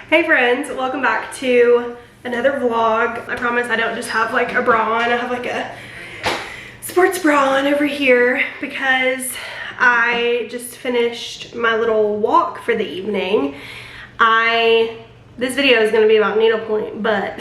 Hey friends, welcome back to another vlog. I promise I don't just have like a bra on, I have like a sports bra on over here because I just finished my little walk for the evening. This video is gonna be about needlepoint, but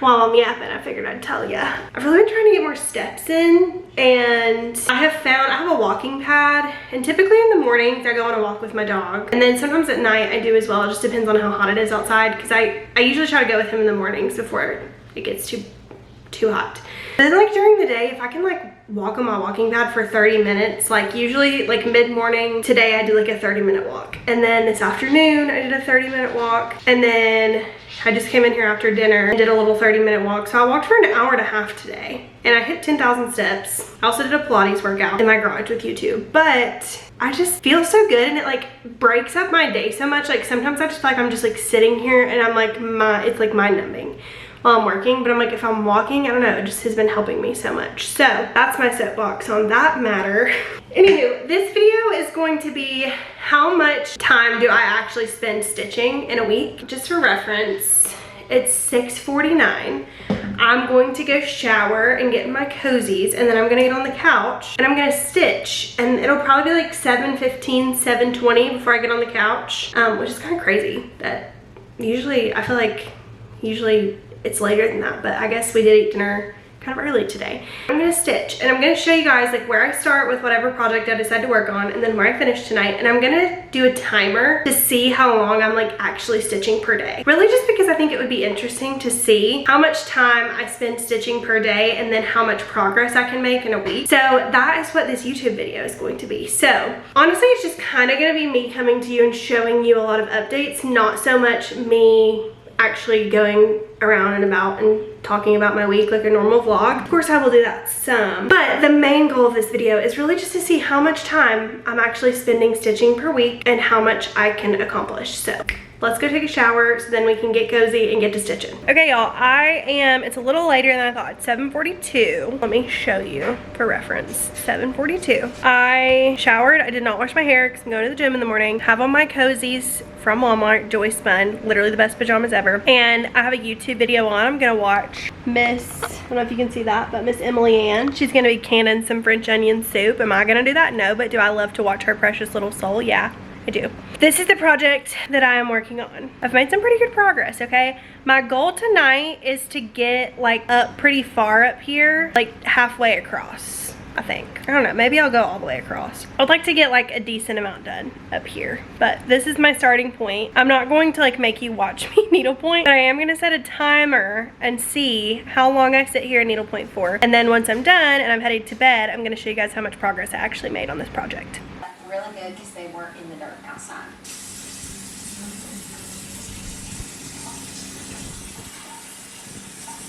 while I'm yapping, I figured I'd tell ya. I've really been trying to get more steps in, and I have a walking pad, and typically in the mornings I go on a walk with my dog, and then sometimes at night I do as well. It just depends on how hot it is outside, because I usually try to go with him in the mornings before it gets too hot. But then like during the day, if I can like walk on my walking pad for 30 minutes, like usually like mid-morning, today I did like a 30-minute walk. And then this afternoon I did a 30-minute walk. And then I just came in here after dinner and did a little 30-minute walk. So I walked for an hour and a half today and I hit 10,000 steps. I also did a Pilates workout in my garage with YouTube. But I just feel so good, and it like breaks up my day so much. Like sometimes I just feel like I'm just like sitting here and I'm like, it's like mind numbing while I'm working, but I'm like, if I'm walking, I don't know, it just has been helping me so much. So that's my soapbox on that matter. Anywho, this video is going to be how much time do I actually spend stitching in a week. Just for reference, it's 6:49. I'm going to go shower and get in my cozies, and then I'm gonna get on the couch and I'm gonna stitch, and it'll probably be like 7:15, 7:20 before I get on the couch, which is kind of crazy that I feel like usually it's later than that, but I guess we did eat dinner kind of early today. I'm gonna stitch, and I'm gonna show you guys like where I start with whatever project I decide to work on, and then where I finish tonight. And I'm gonna do a timer to see how long I'm like actually stitching per day. Really just because I think it would be interesting to see how much time I spend stitching per day and then how much progress I can make in a week. So that is what this YouTube video is going to be. So honestly, it's just kind of gonna be me coming to you and showing you a lot of updates, not so much me actually going around and about and talking about my week like a normal vlog. Of course I will do that some, but the main goal of this video is really just to see how much time I'm actually spending stitching per week and how much I can accomplish. So let's go take a shower so then we can get cozy and get to stitching. Okay y'all, it's a little later than I thought. It's 7:42. Let me show you for reference. 7:42. I showered. I did not wash my hair because I'm going to the gym in the morning. Have on my cozies from Walmart, Joy Spun, literally the best pajamas ever. And I have a YouTube video on. I'm gonna watch Miss, I don't know if you can see that, but Miss Emily Ann. She's gonna be canning some French onion soup. Am I gonna do that? No, but do I love to watch her precious little soul? Yeah, I do. This is the project that I am working on. I've made some pretty good progress, okay? My goal tonight is to get like up pretty far up here, like halfway across, I think. I don't know, maybe I'll go all the way across. I'd like to get like a decent amount done up here, but this is my starting point. I'm not going to like make you watch me needlepoint, but I am gonna set a timer and see how long I sit here and needlepoint for. And then once I'm done and I'm headed to bed, I'm gonna show you guys how much progress I actually made on this project. Really good because they weren't in the dirt outside.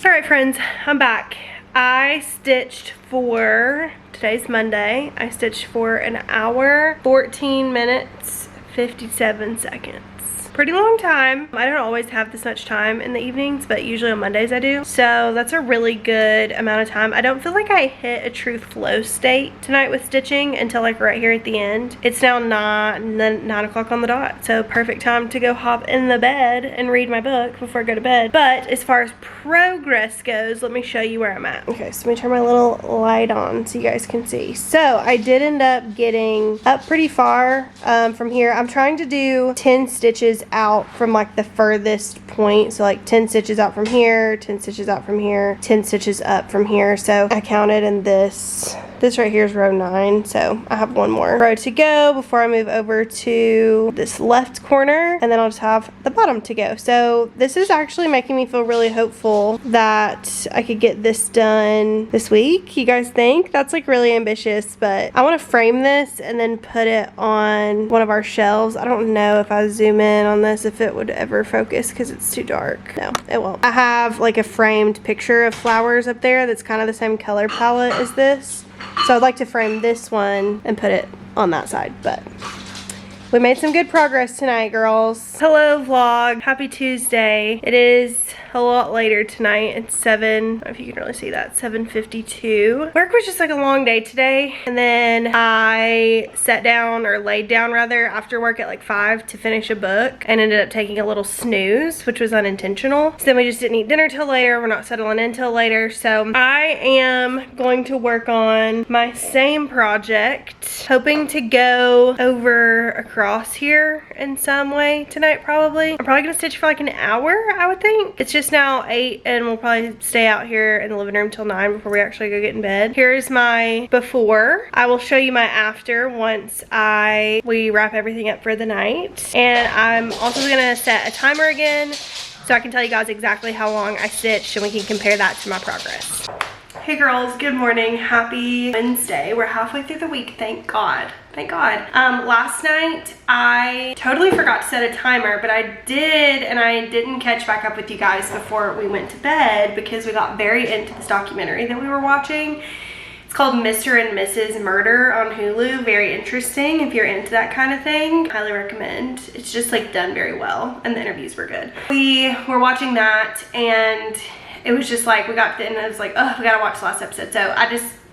All right friends, I'm back. I stitched for, today's Monday, I stitched for an hour, 14 minutes, 57 seconds. Pretty long time. I don't always have this much time in the evenings, but usually on Mondays I do. So that's a really good amount of time. I don't feel like I hit a true flow state tonight with stitching until like right here at the end. It's now 9 o'clock on the dot. So perfect time to go hop in the bed and read my book before I go to bed. But as far as progress goes, let me show you where I'm at. Okay, so let me turn my little light on so you guys can see. So I did end up getting up pretty far from here. I'm trying to do 10 stitches out from like the furthest point, so like 10 stitches out from here, 10 stitches out from here, 10 stitches up from here. So I counted, and this right here is row 9, so I have one more row to go before I move over to this left corner, and then I'll just have the bottom to go. So this is actually making me feel really hopeful that I could get this done this week. You guys think? That's like really ambitious, but I want to frame this and then put it on one of our shelves. I don't know if I zoom in on this if it would ever focus because it's too dark. No, it won't. I have like a framed picture of flowers up there that's kind of the same color palette as this. So I'd like to frame this one and put it on that side, but We made some good progress tonight, girls. Hello, vlog. Happy Tuesday. It is a lot later tonight. It's 7, I don't know if you can really see that, 7:52. Work was just like a long day today. And then I sat down, or laid down rather, after work at like 5 to finish a book and ended up taking a little snooze, which was unintentional. So then we just didn't eat dinner till later. We're not settling in till later. So I am going to work on my same project, hoping to go over across here in some way tonight probably. I'm probably gonna stitch for like an hour, I would think. It's just now 8 and we'll probably stay out here in the living room till 9 before we actually go get in bed. Here's my before. I will show you my after once we wrap everything up for the night. And I'm also gonna set a timer again so I can tell you guys exactly how long I stitched and we can compare that to my progress. Hey girls, good morning. Happy Wednesday. We're halfway through the week, thank God. Thank God. Last night I totally forgot to set a timer, but I did, and I didn't catch back up with you guys before we went to bed because we got very into this documentary that we were watching. It's called Mr. and Mrs. Murder on Hulu. Very interesting if you're into that kind of thing. Highly recommend. It's just like done very well and the interviews were good. We were watching that and it was just like, we got to the end and I was like, oh, we gotta watch the last episode. So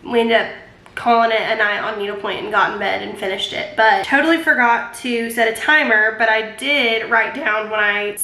we ended up calling it a night on needlepoint and got in bed and finished it. But totally forgot to set a timer, but I did write down when I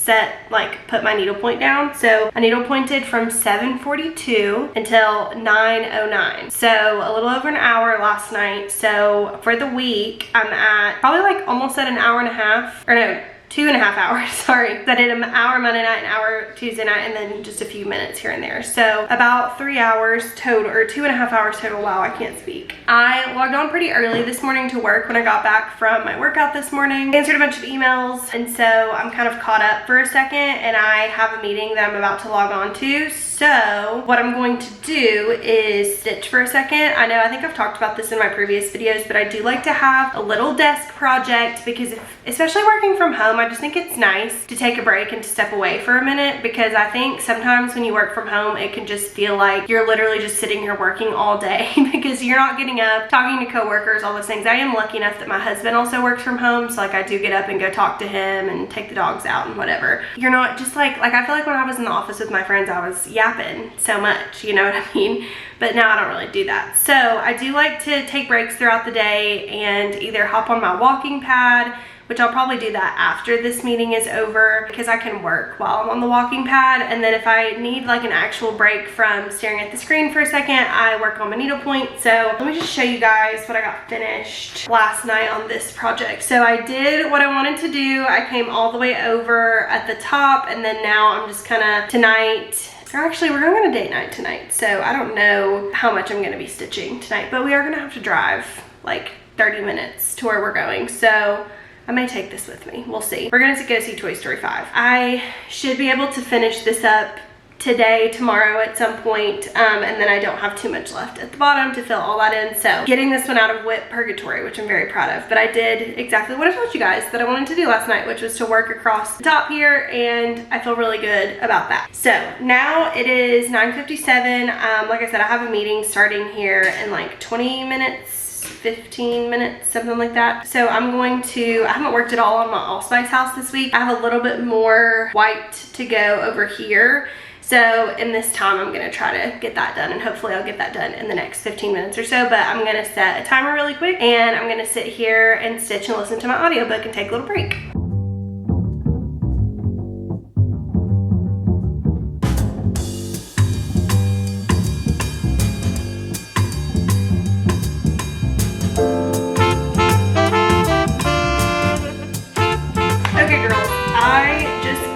put my needlepoint down. So I needlepointed from 7:42 until 9:09. So a little over an hour last night. So for the week, I'm at probably like almost at an hour and a half, or no, 2.5 hours, sorry. I did an hour Monday night, an hour Tuesday night, and then just a few minutes here and there. So about 3 hours total, or 2.5 hours total. Wow, I can't speak. I logged on pretty early this morning to work when I got back from my workout this morning. Answered a bunch of emails, and so I'm kind of caught up for a second, and I have a meeting that I'm about to log on to. So what I'm going to do is stitch for a second. I think I've talked about this in my previous videos, but I do like to have a little desk project because especially working from home, I just think it's nice to take a break and to step away for a minute, because I think sometimes when you work from home, it can just feel like you're literally just sitting here working all day because you're not getting up, talking to coworkers, all those things. I am lucky enough that my husband also works from home, so like I do get up and go talk to him and take the dogs out and whatever. You're not just like I feel like when I was in the office with my friends, I was yapping so much, you know what I mean? But now I don't really do that. So I do like to take breaks throughout the day and either hop on my walking pad, which I'll probably do that after this meeting is over because I can work while I'm on the walking pad. And then if I need like an actual break from staring at the screen for a second, I work on my needlepoint. So let me just show you guys what I got finished last night on this project. So I did what I wanted to do. I came all the way over at the top, and then now I'm just tonight, or actually we're going on a date night tonight. So I don't know how much I'm gonna be stitching tonight, but we are gonna have to drive like 30 minutes to where we're going. So I may take this with me, we'll see. We're gonna go see Toy Story 5. I should be able to finish this up today, tomorrow at some point, and then I don't have too much left at the bottom to fill all that in. So getting this one out of whip purgatory, which I'm very proud of. But I did exactly what I told you guys that I wanted to do last night, which was to work across the top here, and I feel really good about that. So now it is 9:57. Like I said, I have a meeting starting here in like 20 minutes, 15 minutes, something like that. So I haven't worked at all on my allspice house this week. I have a little bit more white to go over here. So in this time, I'm gonna try to get that done, and hopefully I'll get that done in the next 15 minutes or so. But I'm gonna set a timer really quick, and I'm gonna sit here and stitch and listen to my audiobook and take a little break.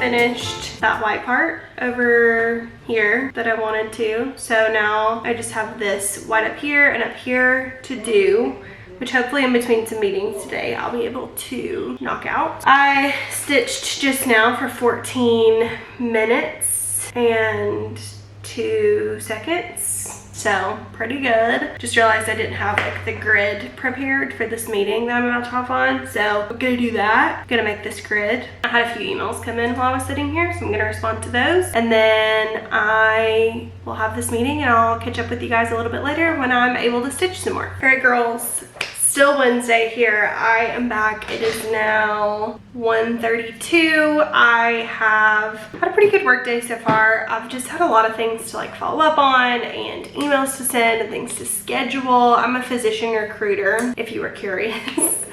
Finished that white part over here that I wanted to. So now I just have this white up here and up here to do, which hopefully in between some meetings today I'll be able to knock out. I stitched just now for 14 minutes and 2 seconds. So pretty good. Just realized I didn't have like the grid prepared for this meeting that I'm about to hop on. So I'm gonna do that. I'm gonna make this grid. I had a few emails come in while I was sitting here, so I'm gonna respond to those. And then I will have this meeting and I'll catch up with you guys a little bit later when I'm able to stitch some more. All right, girls. Still Wednesday here. I am back. It is now 1:32. I have had a pretty good work day so far. I've just had a lot of things to like follow up on and emails to send and things to schedule. I'm a physician recruiter, if you were curious.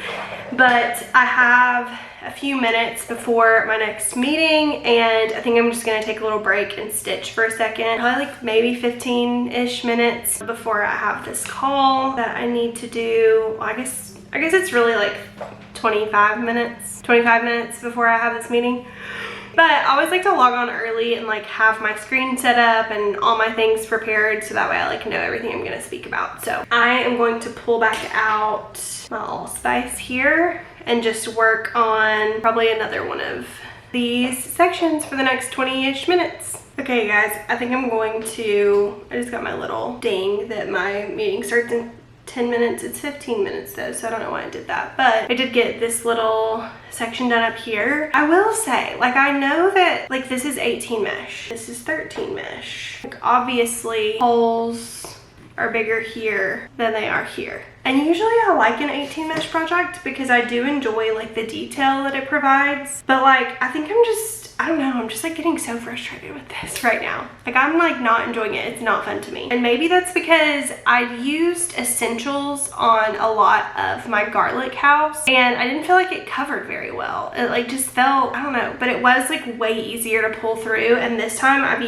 But I have a few minutes before my next meeting, and I think I'm just gonna take a little break and stitch for a second. Probably like maybe 15-ish minutes before I have this call that I need to do. Well, I guess it's really like 25 minutes before I have this meeting. But I always like to log on early and like have my screen set up and all my things prepared so that way I like know everything I'm gonna speak about. So I am going to pull back out my allspice here and just work on probably another one of these sections for the next 20-ish minutes. Okay guys, I think I'm going to, I just got my little ding that my meeting starts in 10 minutes. It's 15 minutes though, so I don't know why I did that. But I did get this little section done up here. I will say, like, I know that like this is 18 mesh, this is 13 mesh. Like obviously holes are bigger here than they are here. And usually I like an 18 mesh project because I do enjoy like the detail that it provides. But like, I think I don't know, I'm just like getting so frustrated with this right now. Like I'm like not enjoying it, it's not fun to me. And maybe that's because I used essentials on a lot of my garlic house and I didn't feel like it covered very well. It like just felt, I don't know, but it was like way easier to pull through. And this time I've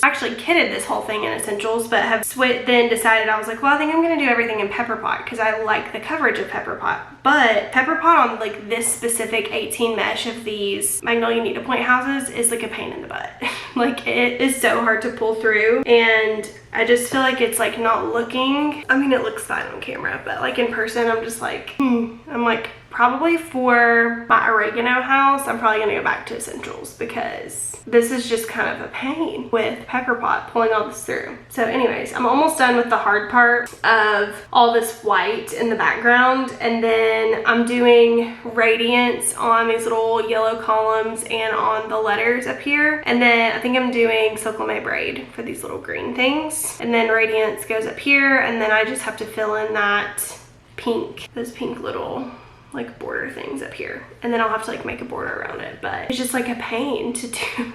actually kitted this whole thing in essentials, but have then decided, I was like, well, I think I'm gonna do everything in Pepper Pot because I like the coverage of Pepper Pot. But Pepper Pot on like this specific 18 mesh of these Magnolia needlepoint houses is like a pain in the butt. Like it is so hard to pull through, and I just feel like it's like not looking, I mean it looks fine on camera, but like in person I'm just like I'm like, probably for my oregano house I'm probably gonna go back to essentials because this is just kind of a pain with Pepper Pot pulling all this through. So anyways, I'm almost done with the hard part of all this white in the background, and then I'm doing radiance on these little yellow columns and on the letters up here. And then I think I'm doing Silk Lame braid for these little green things. And then radiance goes up here, and then I just have to fill in that pink, those pink little like border things up here, and then I'll have to like make a border around it. But it's just like a pain to do,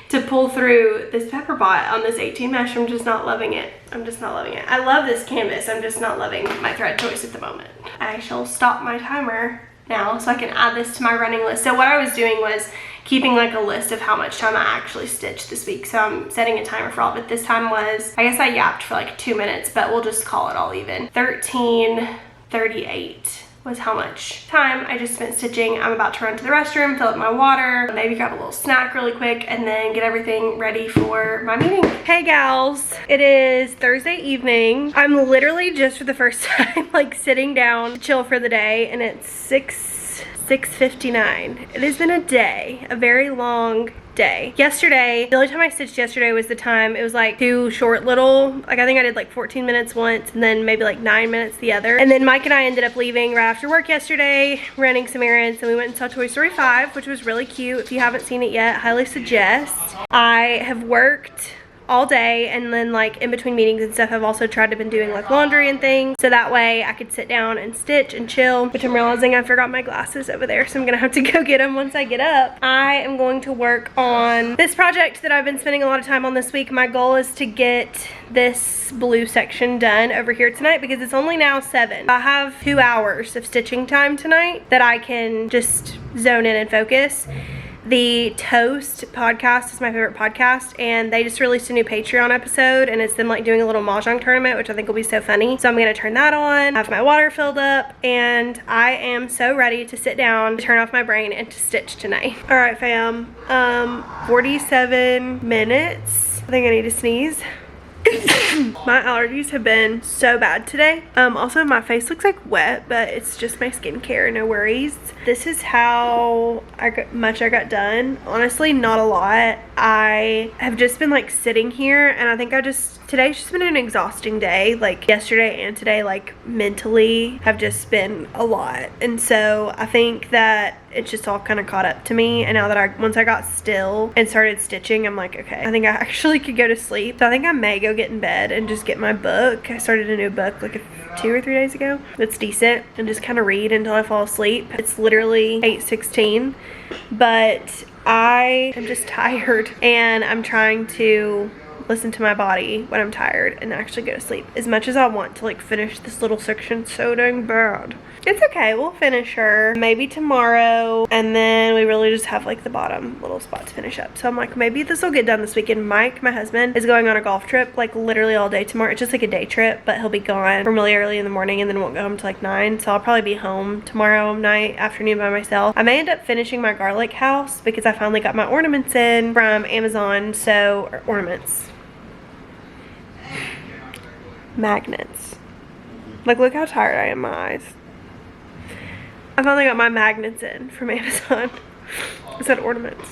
to pull through this Pepper Pot on this 18 mesh. I'm just not loving it. I'm just not loving it. I love this canvas, I'm just not loving my thread choice at the moment. I shall stop my timer now so I can add this to my running list. So what I was doing was keeping like a list of how much time I actually stitched this week. So I'm setting a timer for all of it. This time was, I guess I yapped for like 2 minutes, but we'll just call it all even. 13:38 was how much time I just spent stitching. I'm about to run to the restroom, fill up my water, maybe grab a little snack really quick, and then get everything ready for my meeting. Hey gals, it is Thursday evening. I'm literally just for the first time like sitting down to chill for the day, and it's 6:59. It has been a day, a very long day. Yesterday, the only time I stitched yesterday was the time, it was like 2 short little, like I think I did like 14 minutes once and then maybe like 9 minutes the other. And then Mike and I ended up leaving right after work yesterday, running some errands, and we went and saw Toy Story 5, which was really cute. If you haven't seen it yet, highly suggest. I have worked all day, and then like in between meetings and stuff I've also tried to been doing like laundry and things, so that way I could sit down and stitch and chill, which I'm realizing I forgot my glasses over there, so I'm gonna have to go get them once I get up. I am going to work on this project that I've been spending a lot of time on this week. My goal is to get this blue section done over here tonight because it's only now 7. I have 2 hours of stitching time tonight that I can just zone in and focus. The Toast podcast is my favorite podcast, and they just released a new Patreon episode, and it's them like doing a little mahjong tournament, which I think will be so funny. So I'm gonna turn that on, have my water filled up, and I am so ready to sit down, turn off my brain, and to stitch tonight. All right, fam. 47 minutes. I think I need to sneeze. My allergies have been so bad today. Also my face looks like wet, but it's just my skincare, no worries. This is how much I got done. Honestly, not a lot. I have just been like sitting here, and I think today's just been an exhausting day. Like yesterday and today, like mentally have just been a lot. And so I think that it's just all kind of caught up to me. And now that once I got still and started stitching, I'm like, okay, I think I actually could go to sleep. So I think I may go get in bed bed and just get my book. I started a new book like 2 or 3 days ago. It's decent, and just kind of read until I fall asleep. It's literally 8:16, but I am just tired, and I'm trying to listen to my body when I'm tired and actually go to sleep. As much as I want to like finish this little section so dang bad. It's okay, we'll finish her maybe tomorrow, and then we really just have like the bottom little spot to finish up. So I'm like, maybe this will get done this weekend. Mike, my husband, is going on a golf trip like literally all day tomorrow. It's just like a day trip, but he'll be gone from really early in the morning and then won't go home till like 9. So I'll probably be home tomorrow night, afternoon by myself. I may end up finishing my garlic house because I finally got my ornaments in from Amazon. So, or ornaments. Magnets. Like, look how tired I am, my eyes. I finally got my magnets in from Amazon. I said ornaments.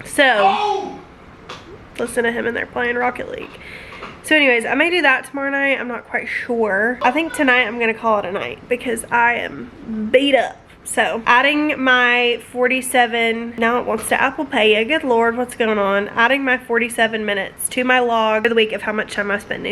So, listen to him in there playing Rocket League. So anyways, I may do that tomorrow night. I'm not quite sure. I think tonight I'm gonna call it a night because I am beat up. So, adding my 47, now it wants to Apple Pay ya. Good Lord, what's going on? Adding my 47 minutes to my log for the week of how much time I spent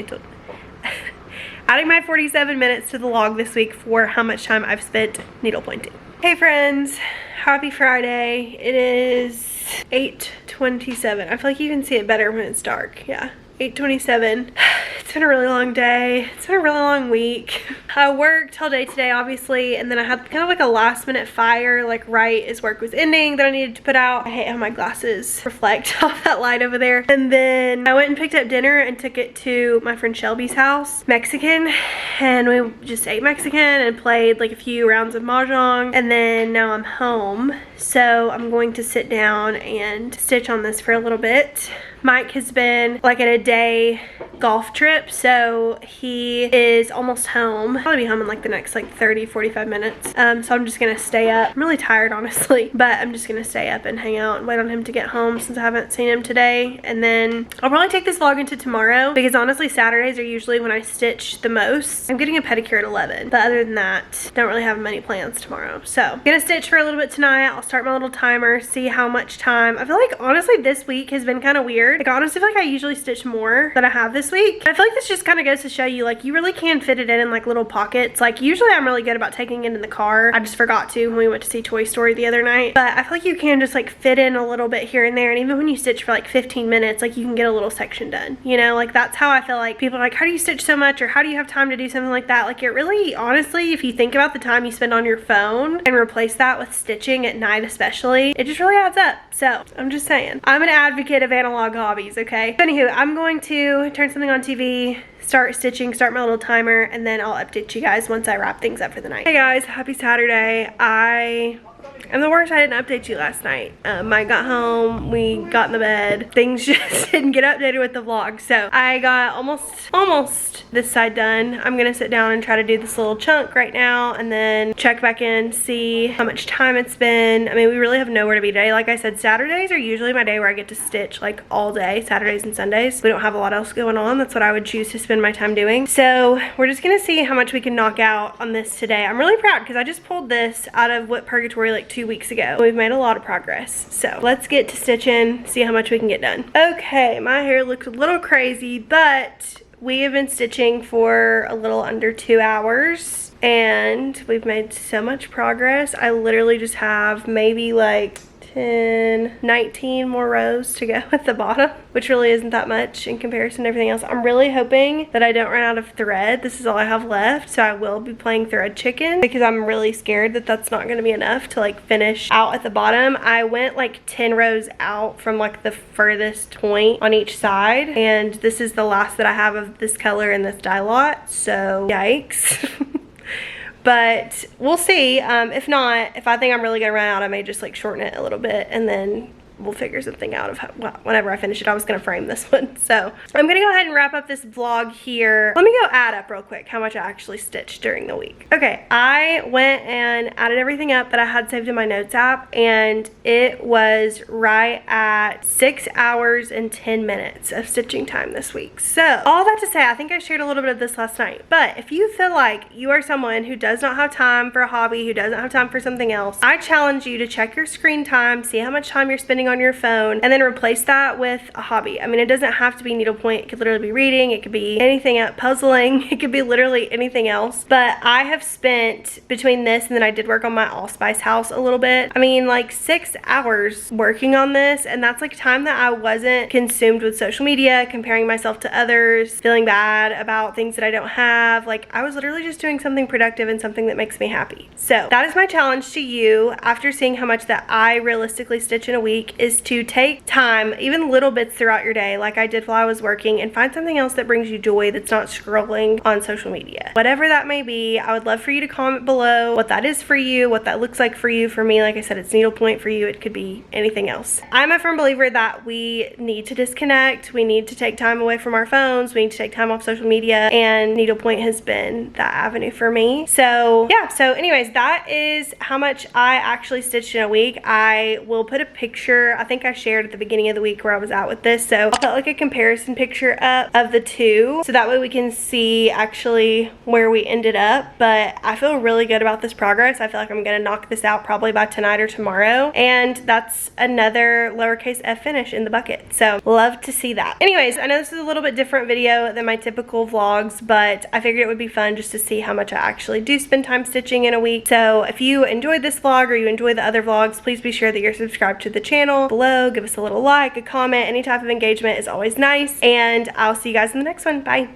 adding my 47 minutes to the log this week for how much time I've spent needle pointing. Hey friends, happy Friday. It is 8:27. I feel like you can see it better when it's dark. Yeah, 8:27. It's been a really long day. It's been a really long week. I worked all day today, obviously, and then I had kind of like a last minute fire, like right as work was ending, that I needed to put out. I hate how my glasses reflect off that light over there. And then I went and picked up dinner and took it to my friend Shelby's house, Mexican, and we just ate Mexican and played like a few rounds of mahjong. And then now I'm home, so I'm going to sit down and stitch on this for a little bit. Mike has been like at a day golf trip, so he is almost home. I'll probably be home in like the next like 30-45 minutes. So I'm just gonna stay up. I'm really tired, honestly, but I'm just gonna stay up and hang out and wait on him to get home since I haven't seen him today. And then I'll probably take this vlog into tomorrow because honestly Saturdays are usually when I stitch the most. I'm getting a pedicure at 11, but other than that, don't really have many plans tomorrow. So I'm gonna stitch for a little bit tonight. I'll start my little timer, see how much time. I feel like honestly this week has been kind of weird. Like honestly, I feel like I usually stitch more than I have this week. I feel like this just kind of goes to show you, like, you really can fit it in like little pockets. Like usually I'm really good about taking it in the car. I just forgot to when we went to see Toy Story the other night. But I feel like you can just like fit in a little bit here and there. And even when you stitch for like 15 minutes, like you can get a little section done. You know, like that's how I feel like people are like, how do you stitch so much? Or how do you have time to do something like that? Like it really, honestly, if you think about the time you spend on your phone and replace that with stitching at night especially, it just really adds up. So I'm just saying, I'm an advocate of analog hobbies, okay? So anywho, I'm going to turn something on TV, start stitching, start my little timer, and then I'll update you guys once I wrap things up for the night. Hey guys, happy Saturday. I'm the worst. I didn't update you last night. Mike got home, we got in the bed. Things just didn't get updated with the vlog. So I got almost this side done. I'm gonna sit down and try to do this little chunk right now and then check back in, see how much time it's been. I mean, we really have nowhere to be today. Like I said, Saturdays are usually my day where I get to stitch like all day, Saturdays and Sundays. We don't have a lot else going on. That's what I would choose to spend my time doing. So we're just gonna see how much we can knock out on this today. I'm really proud because I just pulled this out of Whip Purgatory like 2 weeks ago. We've made a lot of progress. So let's get to stitching, see how much we can get done. Okay, my hair looks a little crazy, but we have been stitching for a little under 2 hours and we've made so much progress. I literally just have maybe like 10, 19 more rows to go at the bottom, which really isn't that much in comparison to everything else. I'm really hoping that I don't run out of thread. This is all I have left, so I will be playing thread chicken because I'm really scared that that's not going to be enough to like finish out at the bottom. I went like 10 rows out from like the furthest point on each side, and this is the last that I have of this color and this dye lot, so yikes. But we'll see. If not, if I think I'm really gonna run out, I may just like shorten it a little bit and then we'll figure something out of how, well, whenever I finish it. I was gonna frame this one. So I'm gonna go ahead and wrap up this vlog here. Let me go add up real quick how much I actually stitched during the week. Okay, I went and added everything up that I had saved in my notes app, and it was right at 6 hours and 10 minutes of stitching time this week. So all that to say, I think I shared a little bit of this last night, but if you feel like you are someone who does not have time for a hobby, who doesn't have time for something else, I challenge you to check your screen time, see how much time you're spending on your phone, and then replace that with a hobby. I mean, it doesn't have to be needlepoint. It could literally be reading. It could be anything else, puzzling. It could be literally anything else. But I have spent, between this and then I did work on my allspice house a little bit, I mean, like 6 hours working on this, and that's like time that I wasn't consumed with social media, comparing myself to others, feeling bad about things that I don't have. Like, I was literally just doing something productive and something that makes me happy. So that is my challenge to you, after seeing how much that I realistically stitch in a week, is to take time, even little bits throughout your day, like I did while I was working, and find something else that brings you joy that's not scrolling on social media. Whatever that may be, I would love for you to comment below what that is for you, what that looks like for you. For me, like I said, it's needlepoint. For you, it could be anything else. I'm a firm believer that we need to disconnect. We need to take time away from our phones. We need to take time off social media, and needlepoint has been that avenue for me. So yeah, so anyways, that is how much I actually stitched in a week. I will put a picture, I think I shared at the beginning of the week where I was at with this, so I'll put like a comparison picture up of the two, so that way we can see actually where we ended up. But I feel really good about this progress. I feel like I'm gonna knock this out probably by tonight or tomorrow, and that's another lowercase f finish in the bucket. So love to see that. Anyways, I know this is a little bit different video than my typical vlogs, but I figured it would be fun just to see how much I actually do spend time stitching in a week. So if you enjoyed this vlog or you enjoy the other vlogs, please be sure that you're subscribed to the channel below. Give us a little like, a comment. Any type of engagement is always nice, and I'll see you guys in the next one. Bye.